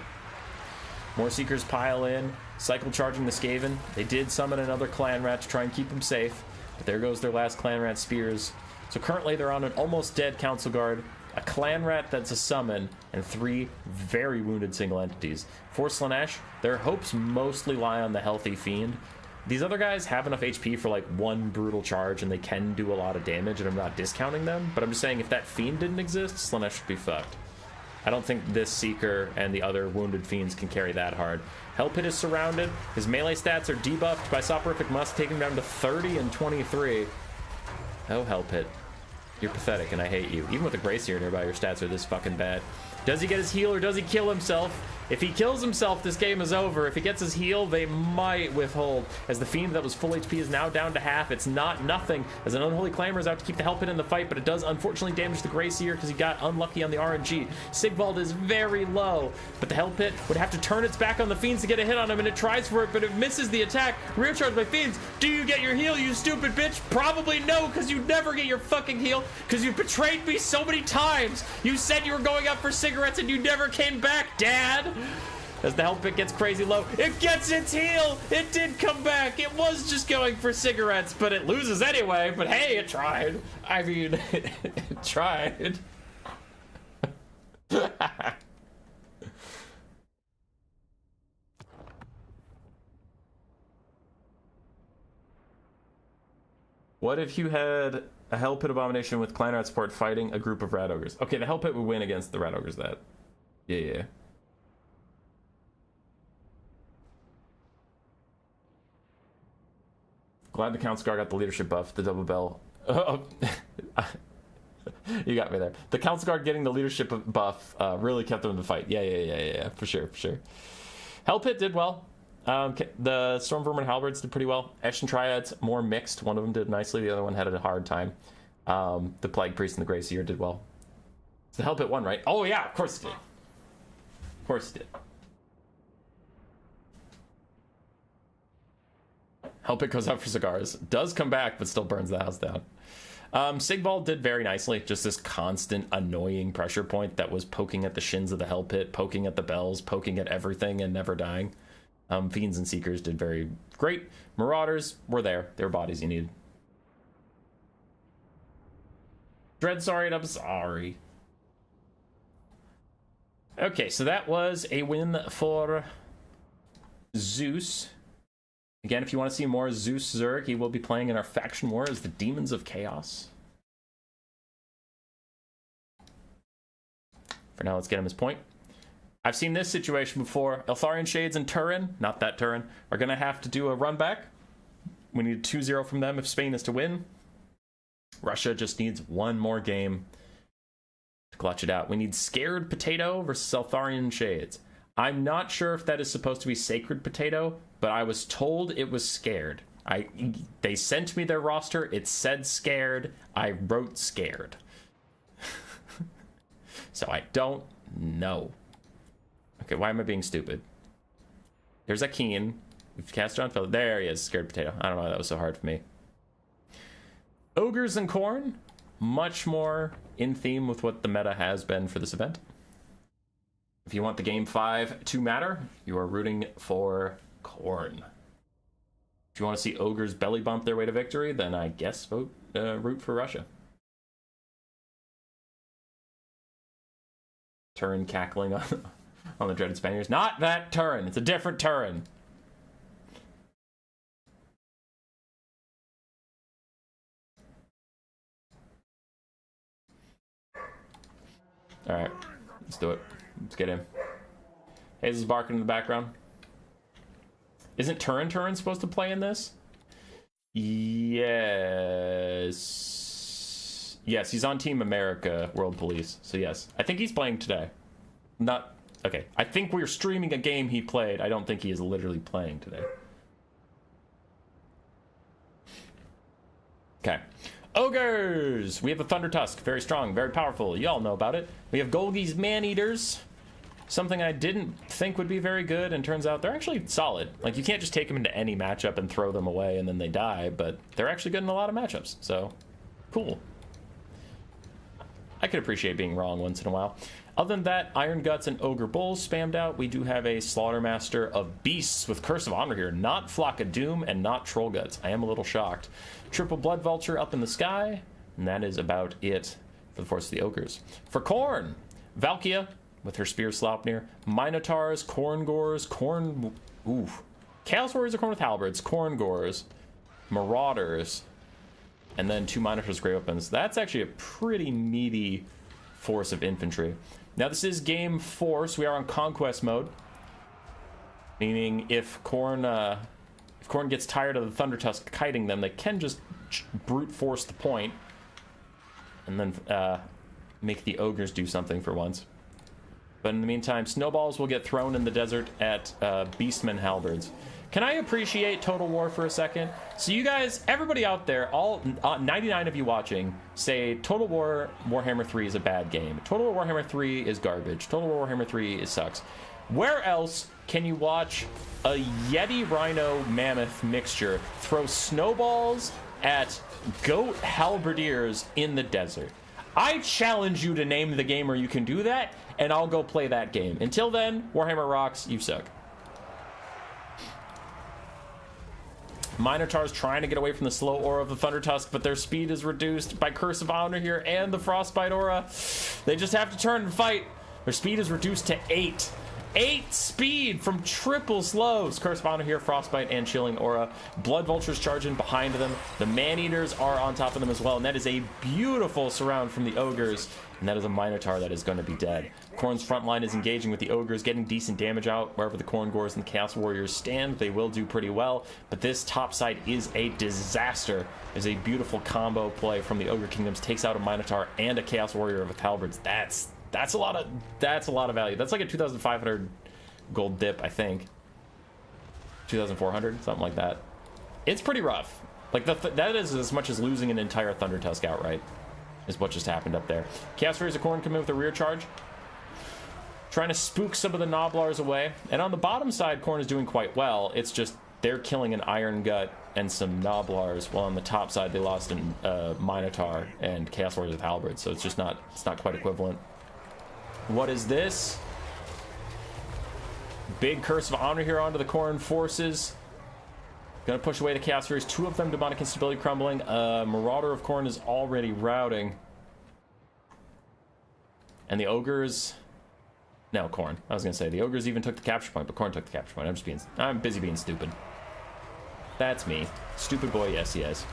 More Seekers pile in, cycle charging the Skaven. They did summon another Clan Rat to try and keep them safe, but there goes their last Clan Rat spears. So currently they're on an almost dead Council Guard, a Clan Rat that's a summon, and 3 very wounded single entities. For Slaanesh, their hopes mostly lie on the healthy Fiend. These other guys have enough HP for like 1 brutal charge, and they can do a lot of damage, and I'm not discounting them, but I'm just saying if that Fiend didn't exist, Slaanesh would be fucked. I don't think this Seeker and the other wounded Fiends can carry that hard. Hell Pit is surrounded. His melee stats are debuffed by Soporific Musk, taking him down to 30 and 23. Oh, Hell Pit. You're pathetic, and I hate you. Even with a Gracier nearby, your stats are this fucking bad. Does he get his heal, or does he kill himself? If he kills himself, this game is over. If he gets his heal, they might withhold. As the Fiend that was full HP is now down to half. It's not nothing, as an Unholy Clamor is out to keep the Hell Pit in the fight, but it does unfortunately damage the Gracier because he got unlucky on the RNG. Sigvald is very low, but the Hell Pit would have to turn its back on the Fiends to get a hit on him, and it tries for it, but it misses the attack. Rear charge by Fiends. Do you get your heal, you stupid bitch? Probably no, because you never get your fucking heal, because you betrayed me so many times. You said you were going out for cigarettes, and you never came back, Dad. As the Hell Pit gets crazy low, it gets its heal! It did come back! It was just going for cigarettes, but it loses anyway. But hey, it tried. I mean, it tried. What if you had a Hell Pit Abomination with Clan Rat support fighting a group of Rat Ogres? Okay, the Hell Pit would win against the Rat Ogres, that. Yeah. Glad the Council Guard got the leadership buff, the double bell. You got me there. The Council Guard getting the leadership buff really kept them in the fight. Yeah, for sure. Hell Pit did well. The Storm Vermin Halberds did pretty well. Eshin Triads, more mixed. One of them did nicely, the other one had a hard time. The Plague Priest and the Gracier did well. The Hell Pit won, right? Oh yeah, of course it did. Of course it did. Hell Pit goes out for cigars. Does come back, but still burns the house down. Sigvald did very nicely. Just this constant annoying pressure point that was poking at the shins of the Hell Pit, poking at the bells, poking at everything, and never dying. Fiends and Seekers did very great. Marauders were there. They were bodies you needed. Dread sorry and I'm sorry. Okay, so that was a win for Zeus. Again, if you want to see more Zeus Zerg, he will be playing in our faction war as the Demons of Chaos. For now, let's get him his point. I've seen this situation before. Eltharion Shades and Turin, not that Turin, are going to have to do a run back. We need 2-0 from them if Spain is to win. Russia just needs one more game to clutch it out. We need Scared Potato versus Eltharion Shades. I'm not sure if that is supposed to be Sacred Potato, but I was told it was Scared. They sent me their roster. It said Scared. I wrote Scared. So I don't know. Okay, why am I being stupid? There's Akeen. We've cast John Philip. There he is, Scared Potato. I don't know why that was so hard for me. Ogres and Khorne. Much more in theme with what the meta has been for this event. If you want the game 5 to matter, you are rooting for Khorne. If you want to see Ogres belly bump their way to victory, then I guess root for Russia. Turin cackling on the dreaded Spaniards. Not that Turin. It's a different Turin. All right. Let's do it. Let's get him. Hayes is barking in the background. Isn't Turin supposed to play in this? Yes. Yes, he's on Team America World Police. So yes, I think he's playing today. Not... Okay, I think we're streaming a game he played. I don't think he is literally playing today. Okay. Ogres! We have a Thunder Tusk. Very strong, very powerful. You all know about it. We have Golgi's Man-Eaters. Something I didn't think would be very good, and turns out they're actually solid. Like, you can't just take them into any matchup and throw them away and then they die, but they're actually good in a lot of matchups, so cool. I could appreciate being wrong once in a while. Other than that, Iron Guts and Ogre Bulls spammed out. We do have a Slaughtermaster of Beasts with Curse of Honor here. Not Flock of Doom and not Troll Guts. I am a little shocked. Triple Blood Vulture up in the sky. And that is about it for the Force of the Ogres. For Khorne, Valkia with her Spear Sleipnir. Minotaurs, Khorngors, Chaos Warriors are Khorne with Halberds. Khorngors, Marauders, and then 2 Minotaurs Grey Weapons. That's actually a pretty meaty force of infantry. Now this is game 4, so we are on conquest mode, meaning if Khorne gets tired of the Thunder Tusk kiting them, they can just brute force the point and then make the ogres do something for once. But in the meantime, snowballs will get thrown in the desert at Beastmen Halberds. Can I appreciate Total War for a second? So you guys, everybody out there, all 99 of you watching, say Total War Warhammer 3 is a bad game. Total War Warhammer 3 is garbage. Total War Warhammer 3 sucks. Where else can you watch a Yeti Rhino Mammoth mixture throw snowballs at goat halberdiers in the desert? I challenge you to name the game where you can do that, and I'll go play that game. Until then, Warhammer rocks, you suck. Minotaurs trying to get away from the slow aura of the Thunder Tusk, but their speed is reduced by Curse of Honor here and the Frostbite aura. They just have to turn and fight. Their speed is reduced to 8. 8 speed from triple slows. Curse of Honor here, Frostbite and Chilling Aura. Blood Vultures charging behind them. The Man-Eaters are on top of them as well, and that is a beautiful surround from the Ogres, and that is a Minotaur that is going to be dead. Khorne's front line is engaging with the Ogres, getting decent damage out wherever the Khorngors and the Chaos Warriors stand. They will do pretty well, but this top side is a disaster. It's a beautiful combo play from the Ogre Kingdoms. Takes out a Minotaur and a Chaos Warrior with Halberds. That's a lot of value. That's like a 2,500 gold dip, I think. 2,400, something like that. It's pretty rough. Like that is as much as losing an entire Thunder Tusk outright, is what just happened up there. Chaos Warriors of Khorne come in with a rear charge, trying to spook some of the Gnoblars away. And on the bottom side, Khorne is doing quite well. It's just they're killing an Iron Gut and some Gnoblars, while on the top side they lost a Minotaur and Chaos Warriors with Halberds. So it's just not quite equivalent. What is this? Big Curse of Honor here onto the Khorne forces. Gonna push away the Chaos Warriors. 2 of them demonic instability crumbling. Marauder of Khorne is already routing. And the Ogres... No, Khorne. I was gonna say, the Ogres even took the capture point, but Khorne took the capture point. I'm busy being stupid. That's me. Stupid boy, yes, yes.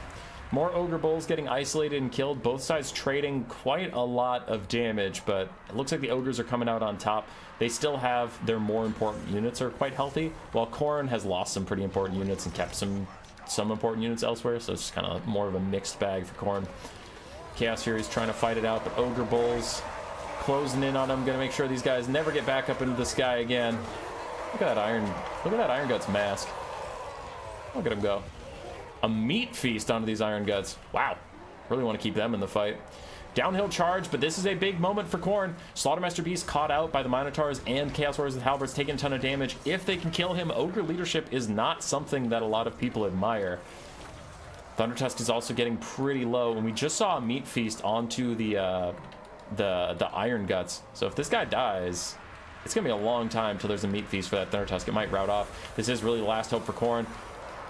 More Ogre Bulls getting isolated and killed. Both sides trading quite a lot of damage, but it looks like the Ogres are coming out on top. They still have their more important units are quite healthy, while Khorne has lost some pretty important units and kept some important units elsewhere, so it's just kind of more of a mixed bag for Khorne. Chaos Fury's trying to fight it out, but Ogre Bulls closing in on them, gonna make sure these guys never get back up into the sky again. Look at that Iron Guts mask. Look at him go. A meat feast onto these Iron Guts. Wow. Really want to keep them in the fight. Downhill charge, but this is a big moment for Khorne. Slaughtermaster Beast caught out by the Minotaurs and Chaos Warriors with Halberds, taking a ton of damage. If they can kill him, Ogre leadership is not something that a lot of people admire. Thunder Tusk is also getting pretty low, and we just saw a meat feast onto the Iron Guts. So if this guy dies, it's going to be a long time till there's a meat feast for that Thunder Tusk. It might rout off. This is really the last hope for Khorne.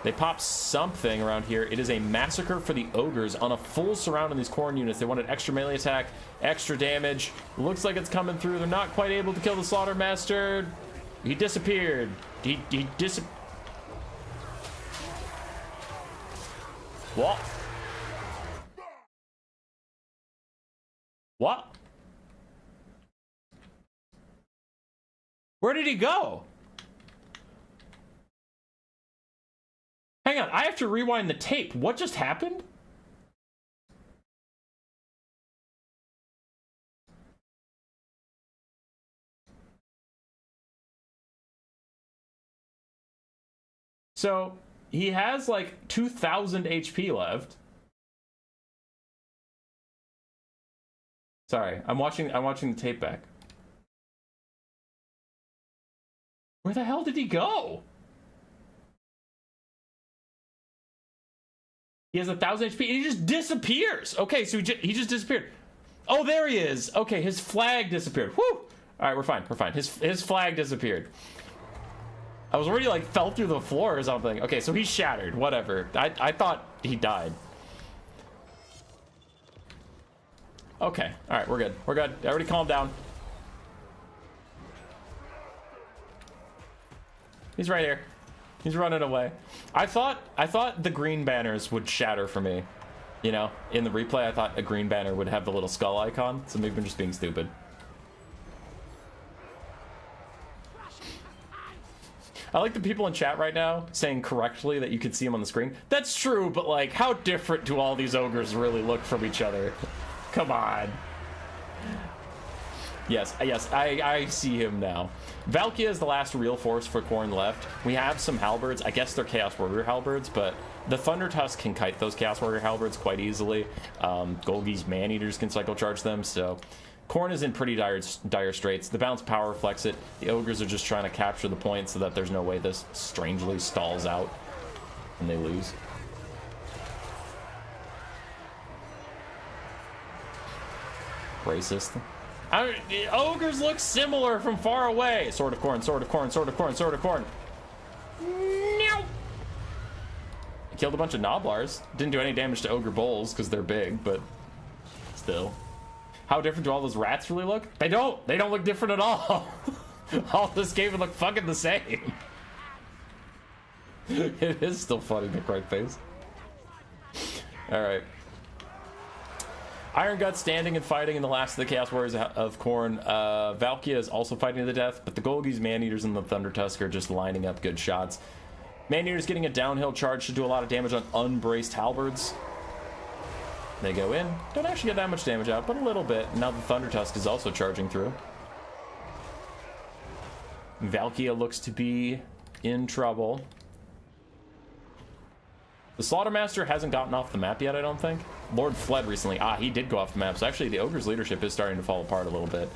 They pop something around here. It is a massacre for the Ogres on a full surround on these Khorne units. They wanted extra melee attack, extra damage. Looks like it's coming through. They're not quite able to kill the Slaughtermaster. He disappeared. He disappeared. What? What? Where did he go? Hang on, I have to rewind the tape. What just happened? So, he has like 2,000 HP left. Sorry, I'm watching the tape back. Where the hell did he go? He has 1,000 HP and he just disappears. Okay, so he just disappeared. Oh, there he is. Okay, his flag disappeared. Whew. All right, we're fine. We're fine. His flag disappeared. I was already like fell through the floor or something. Okay, so he's shattered. Whatever. I thought he died. Okay. All right, we're good. We're good. Everybody calm down. He's right here. He's running away. I thought the green banners would shatter for me. You know, in the replay, I thought a green banner would have the little skull icon. So maybe I'm just being stupid. I like the people in chat right now saying correctly that you can see them on the screen. That's true, but like, how different do all these ogres really look from each other? Come on. Yes, I see him now. Valkia is the last real force for Khorne left. We have some halberds. I guess they're Chaos Warrior halberds, but the Thunder Tusk can kite those Chaos Warrior halberds quite easily. Golgi's Man-Eaters can cycle charge them, so Khorne is in pretty dire straits. The bounce power reflects it. The ogres are just trying to capture the point so that there's no way this strangely stalls out and they lose. Racist. Ogres look similar from far away. Sword of Khorne, Sword of Khorne, Sword of Khorne, Sword of Khorne. No. Killed a bunch of Gnoblars. Didn't do any damage to Ogre Bulls because they're big, but still. How different do all those rats really look? They don't look different at all. All this game would look fucking the same. It is still funny, McRightface. All right. Iron Gut standing and fighting in the last of the Chaos Warriors of Khorne. Valkia is also fighting to the death, but the Golgi's, Man-Eaters, and the Thunder Tusk are just lining up good shots. Man-Eaters getting a downhill charge to do a lot of damage on unbraced halberds. They go in. Don't actually get that much damage out, but a little bit. Now the Thunder Tusk is also charging through. Valkia looks to be in trouble. The Slaughtermaster hasn't gotten off the map yet, I don't think. Lord fled recently. He did go off the map. So actually, the Ogre's leadership is starting to fall apart a little bit.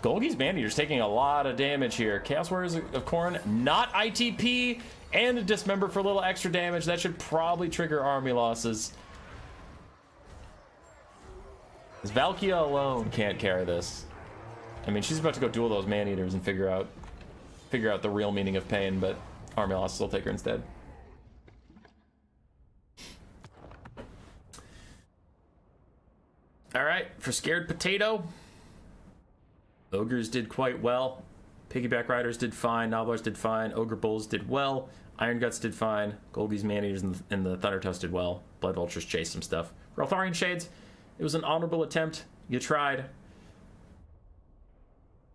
Golgi's Man-Eater's taking a lot of damage here. Chaos Warriors of Khorne, not ITP, and a Dismember for a little extra damage. That should probably trigger army losses. Because Valkia alone can't carry this. I mean, she's about to go duel those Man-Eaters and figure out the real meaning of pain, but army losses will take her instead. All right, for Scared Potato, Ogres did quite well. Piggyback Riders did fine. Gnoblars did fine. Ogre Bulls did well. Iron Guts did fine. Golgi's, Man-Eaters, and the Thunder Tusk did well. Blood Vultures chased some stuff. Reltharian Shades, it was an honorable attempt. You tried.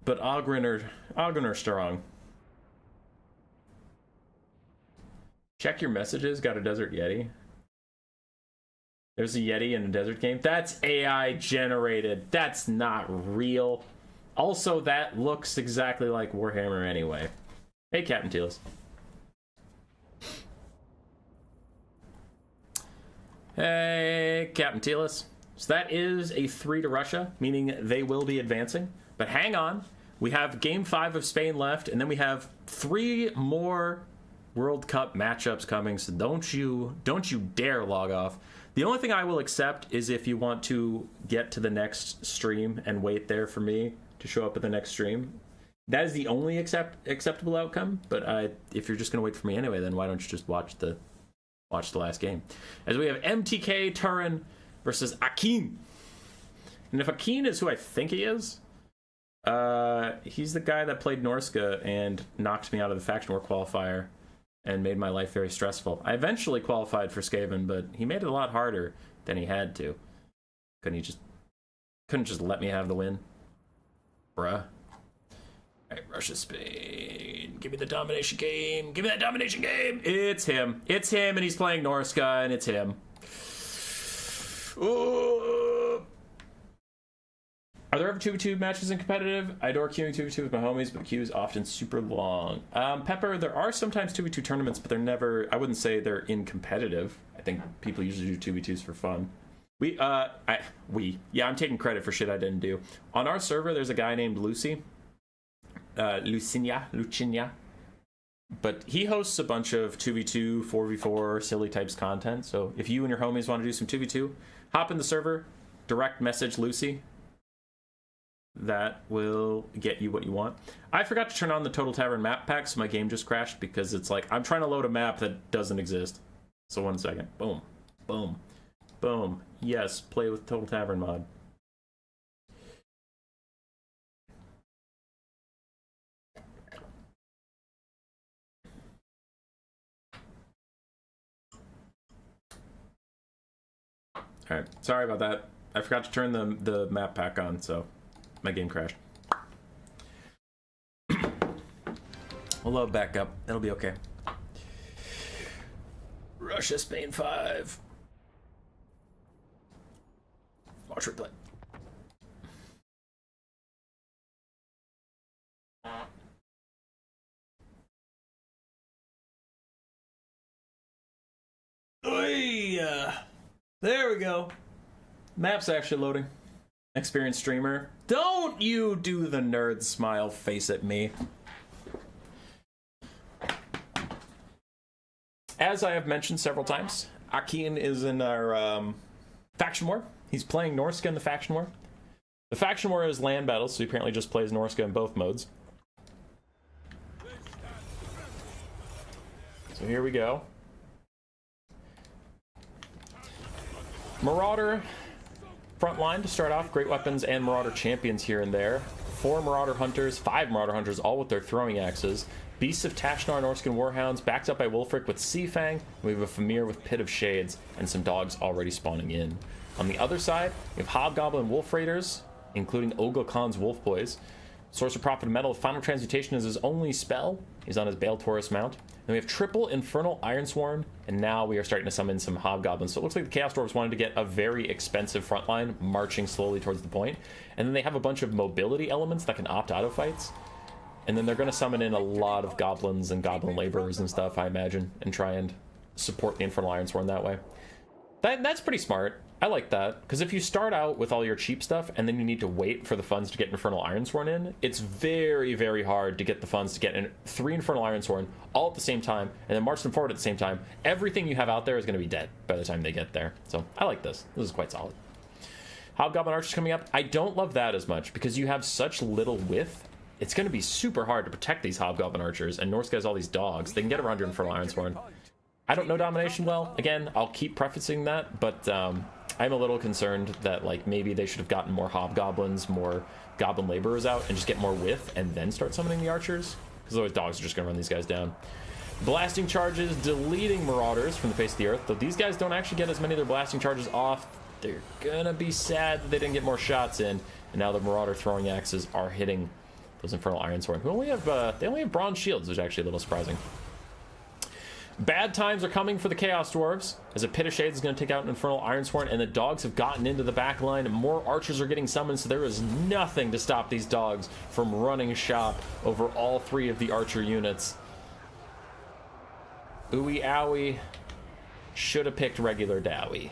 But Ogren are strong. Check your messages. Got a Desert Yeti. There's a Yeti in a desert game. That's AI generated. That's not real. Also, that looks exactly like Warhammer anyway. Hey, Captain Tealus. Hey, Captain Tealus. So that is a 3 to Russia, meaning they will be advancing. But hang on. We have Game 5 of Spain left, and then we have 3 more World Cup matchups coming, so don't you dare log off. The only thing I will accept is if you want to get to the next stream and wait there for me to show up at the next stream. That is the only acceptable outcome, but if you're just going to wait for me anyway, then why don't you just watch the last game? As we have MTK Turin versus Akin. And if Akin is who I think he is, he's the guy that played Norska and knocked me out of the Faction War qualifier and made my life very stressful. I eventually qualified for Skaven, but he made it a lot harder than he had to. Couldn't just let me have the win? Bruh. Alright, Russia, Spain. Give me the domination game. Give me that domination game. It's him. It's him, and he's playing Norska, and it's him. Ooh. Are there ever 2v2 matches in competitive? I adore queuing 2v2 with my homies, but the queue is often super long. Pepper, there are sometimes 2v2 tournaments, but they're never, I wouldn't say they're in competitive. I think people usually do 2v2s for fun. Yeah, I'm taking credit for shit I didn't do. On our server, there's a guy named Lucinia. But he hosts a bunch of 2v2, 4v4, silly types content. So if you and your homies want to do some 2v2, hop in the server, direct message Lucy. That will get you what you want. I forgot to turn on the Total Tavern map pack, so my game just crashed because it's like, I'm trying to load a map that doesn't exist. So 1 second. Boom. Boom. Boom. Yes, play with Total Tavern mod. Alright, sorry about that. I forgot to turn the map pack on, so my game crashed. We'll load back up. It'll be okay. Russia, Spain 5. Watch replay. There we go. Map's actually loading. Experienced streamer. Don't you do the nerd smile face at me. As I have mentioned several times, Akin is in our faction war. He's playing Norska in the faction war. The faction war is land battles, so he apparently just plays Norska in both modes. So here we go. Marauder front line to start off. Great weapons and Marauder champions here and there. 4 Marauder hunters, 5 Marauder hunters, all with their throwing axes. Beasts of Tashnar Norscan Warhounds, backed up by Wulfric with Seafang. We have a Famir with Pit of Shades, and some dogs already spawning in. On the other side, we have Hobgoblin Wolf Raiders, including Ogla Khan's Wolf Boys. Source of Profit Metal, Final Transmutation is his only spell. He's on his Bale Taurus mount. Then we have triple Infernal Ironsworn, and now we are starting to summon some Hobgoblins. So it looks like the Chaos Dwarves wanted to get a very expensive frontline, marching slowly towards the point. And then they have a bunch of mobility elements that can opt out of fights. And then they're going to summon in a lot of Goblins and Goblin Laborers and stuff, I imagine, and try and support the Infernal Ironsworn that way. That's pretty smart. I like that, because if you start out with all your cheap stuff and then you need to wait for the funds to get Infernal Ironsworn in, it's very, very hard to get the funds to get in 3 Infernal Ironsworn all at the same time and then march them forward at the same time. Everything you have out there is going to be dead by the time they get there. So I like this. This is quite solid. Hobgoblin Archers coming up. I don't love that as much because you have such little width. It's going to be super hard to protect these Hobgoblin Archers, and Norska has all these dogs. They can get around your Infernal Ironsworn. I don't know Domination well. Again, I'll keep prefacing that, but I'm a little concerned that like maybe they should have gotten more Hobgoblins, more Goblin Laborers out, and just get more width, and then start summoning the Archers, because otherwise dogs are just going to run these guys down. Blasting Charges, deleting Marauders from the face of the earth, though these guys don't actually get as many of their Blasting Charges off. They're going to be sad that they didn't get more shots in, and now the Marauder throwing axes are hitting those Infernal Ironsworn, who only have, they only have Bronze Shields, which is actually a little surprising. Bad times are coming for the Chaos Dwarves, as a Pit of Shades is going to take out an Infernal Ironsworn, and the dogs have gotten into the back line. More archers are getting summoned, so there is nothing to stop these dogs from running shop over all 3 of the archer units. Ooey owie. Should have picked regular Dowie.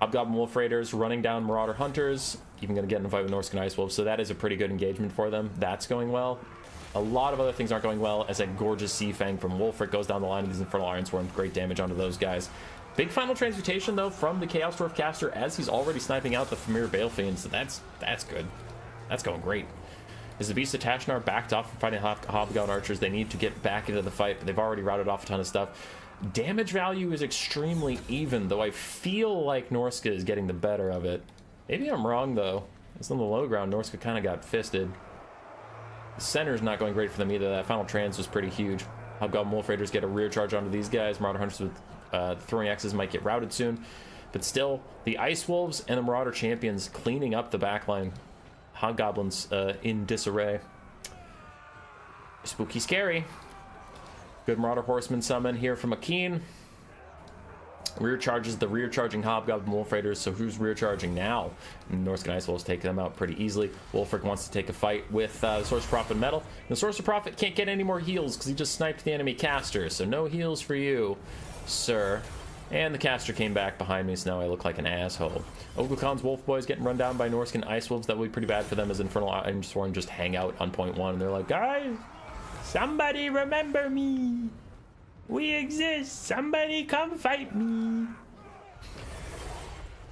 Hobgoblin Wolf Raiders running down Marauder Hunters, even going to get in a fight with Norscan Ice Wolves, so that is a pretty good engagement for them. That's going well. A lot of other things aren't going well, as that gorgeous Seafang from Wulfric goes down the line of these Infernal Ironsworn. Great damage onto those guys. Big Final Transmutation, though, from the Chaos Dwarf caster, as he's already sniping out the Famir Balefiend, so that's good. That's going great. Is the Beast of Tashnar backed off from fighting Hobgoblin Archers? They need to get back into the fight, but they've already routed off a ton of stuff. Damage value is extremely even, though I feel like Norska is getting the better of it. Maybe I'm wrong, though. It's on the low ground, Norska kind of got fisted. The center's not going great for them either. That final trans was pretty huge. Hobgoblin Wolf Raiders get a rear charge onto these guys. Marauder Hunters with throwing axes might get routed soon. But still, the Ice Wolves and the Marauder Champions cleaning up the backline. Hobgoblins in disarray. Spooky scary. Good Marauder Horseman summon here from Akeen. Rear charges the rear charging Hobgoblin Wolf Raiders, so who's rear charging now? Norscan Ice Wolves take them out pretty easily. Wolfric wants to take a fight with the Sorcerer Prophet Metal. The Sorcerer Prophet can't get any more heals because he just sniped the enemy caster, so no heals for you, sir. And the caster came back behind me, so now I look like an asshole. Oglucon's Wolf Boys getting run down by Norscan Ice Wolves. That would be pretty bad for them as Infernal Ironsworn just hang out on point 1, and they're like, guys, somebody remember me. We exist. Somebody come fight me.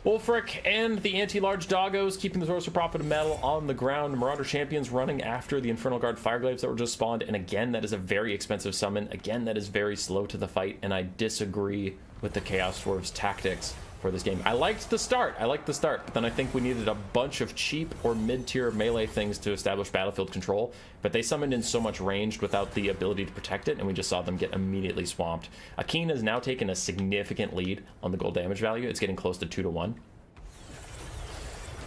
Wolfric and the anti-large doggos keeping the Sorcerer Prophet of Metal on the ground. Marauder Champions running after the Infernal Guard Fireglaves that were just spawned. And again, that is a very expensive summon. Again, that is very slow to the fight. And I disagree with the Chaos Dwarves tactics for this game. I liked the start, but then I think we needed a bunch of cheap or mid-tier melee things to establish battlefield control, but they summoned in so much ranged without the ability to protect it, and we just saw them get immediately swamped. Akeen has now taken a significant lead on the gold damage value. It's getting close to 2-1.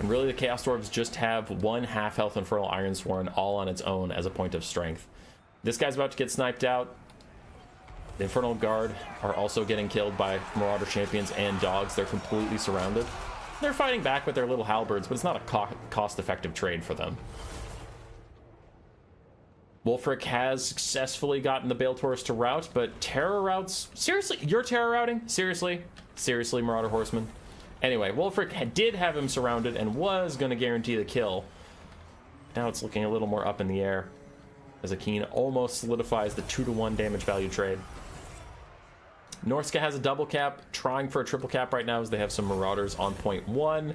And really the Chaos Dwarves just have one half health Infernal Ironsworn all on its own as a point of strength. This guy's about to get sniped out. The Infernal Guard are also getting killed by Marauder Champions and dogs. They're completely surrounded. They're fighting back with their little halberds, but it's not a cost-effective trade for them. Wolfric has successfully gotten the Bale Taurus to rout, but terror routes... Seriously? You're terror routing? Seriously? Seriously, Marauder Horseman? Anyway, Wolfric did have him surrounded and was going to guarantee the kill. Now it's looking a little more up in the air, as Akeen almost solidifies the 2-1 damage value trade. Norska has a double cap, trying for a triple cap right now as they have some Marauders on point 1.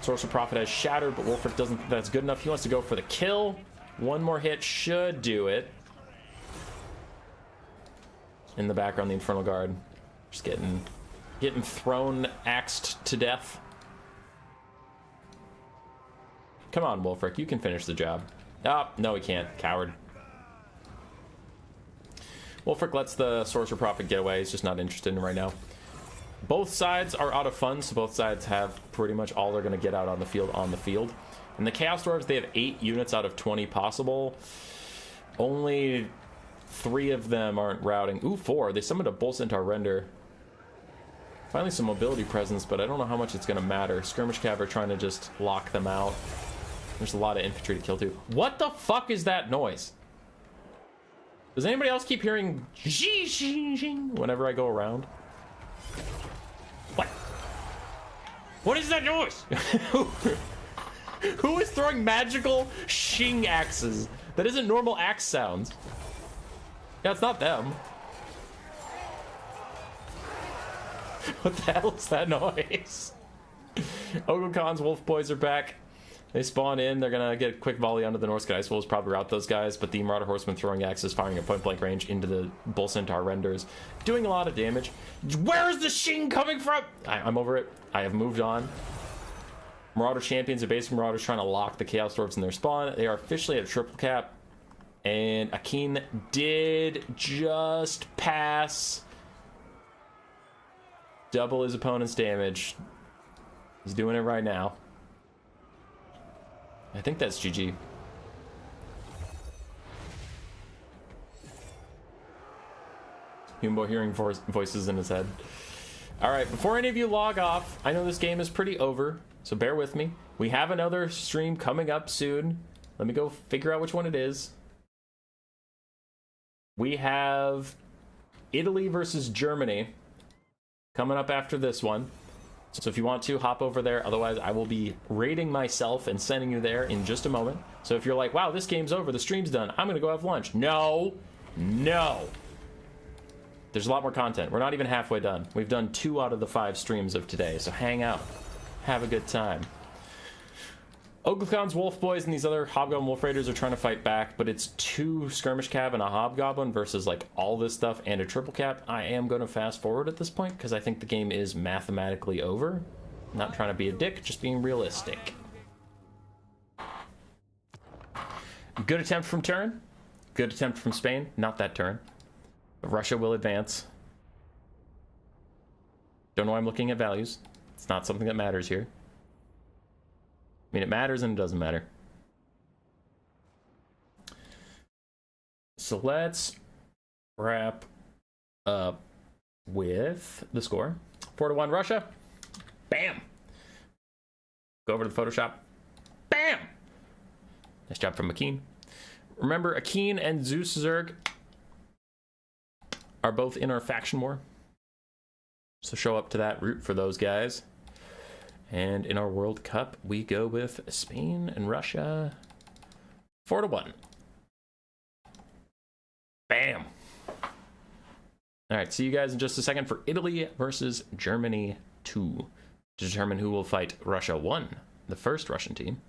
Sorcerer Prophet has shattered, but Wolfric doesn't think that's good enough. He wants to go for the kill. One more hit should do it. In the background, the Infernal Guard just getting thrown, axed to death. Come on, Wolfric, you can finish the job. Ah, no, he can't. Coward. Wolfric lets the Sorcerer Prophet get away. He's just not interested in it right now. Both sides are out of funds, so both sides have pretty much all they're going to get out on the field. And the Chaos Dwarves, they have 8 units out of 20 possible. Only 3 of them aren't routing. Ooh, 4. They summoned a Bull Centaur Render. Finally some mobility presence, but I don't know how much it's going to matter. Skirmish Cav are trying to just lock them out. There's a lot of infantry to kill too. What the fuck is that noise? Does anybody else keep hearing whenever I go around? What? What is that noise? Who is throwing magical shing axes? That isn't normal axe sounds. Yeah, it's not them. What the hell is that noise? Oglucon's Wolf Boys are back. They spawn in. They're gonna get a quick volley onto the Norscan Ice Wolves, probably rout those guys, but the Marauder Horseman throwing axes, firing at point blank range into the Bull Centaur Renders, doing a lot of damage. Where is the shing coming from? I'm over it. I have moved on. Marauder Champions, the basic Marauders, trying to lock the Chaos Dwarves in their spawn. They are officially at a triple cap, and Akeen did just pass. Double his opponent's damage. He's doing it right now. I think that's GG. Humbo hearing voices in his head. Alright, before any of you log off, I know this game is pretty over, so bear with me. We have another stream coming up soon. Let me go figure out which one it is. We have Italy versus Germany coming up after this one. So if you want to, hop over there. Otherwise, I will be raiding myself and sending you there in just a moment. So if you're like, wow, this game's over, the stream's done, I'm going to go have lunch. No. No. There's a lot more content. We're not even halfway done. We've done 2 out of the 5 streams of today. So hang out. Have a good time. Oglucon's Wolf Boys and these other Hobgoblin Wolf Raiders are trying to fight back, but it's 2 Skirmish Cav and a Hobgoblin versus like all this stuff and a triple cap. I am going to fast forward at this point because I think the game is mathematically over. I'm not trying to be a dick, just being realistic. Good attempt from Turn. Good attempt from Spain. Not that turn. But Russia will advance. Don't know why I'm looking at values. It's not something that matters here. mean, it matters and it doesn't matter. So let's wrap up with the score. 4-1 Russia. Bam. Go over to the Photoshop. Bam. Nice job from Akin. Remember, Akin and Zeus Zerg are both in our faction war. So show up to that, root for those guys. And in our World Cup, we go with Spain and Russia. 4-1. Bam. All right, see you guys in just a second for Italy versus Germany 2 to determine who will fight Russia 1, the first Russian team.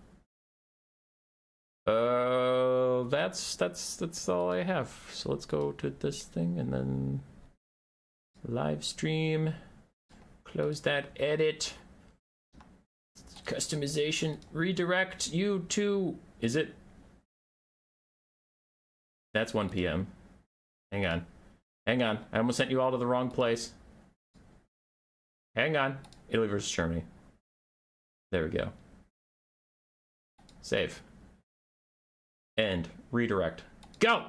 That's all I have. So let's go to this thing and then live stream. Close that edit. Customization. Redirect you to. Is it? That's 1 p.m. Hang on. Hang on. I almost sent you all to the wrong place. Hang on. Italy versus Germany. There we go. Save. End. Redirect. Go!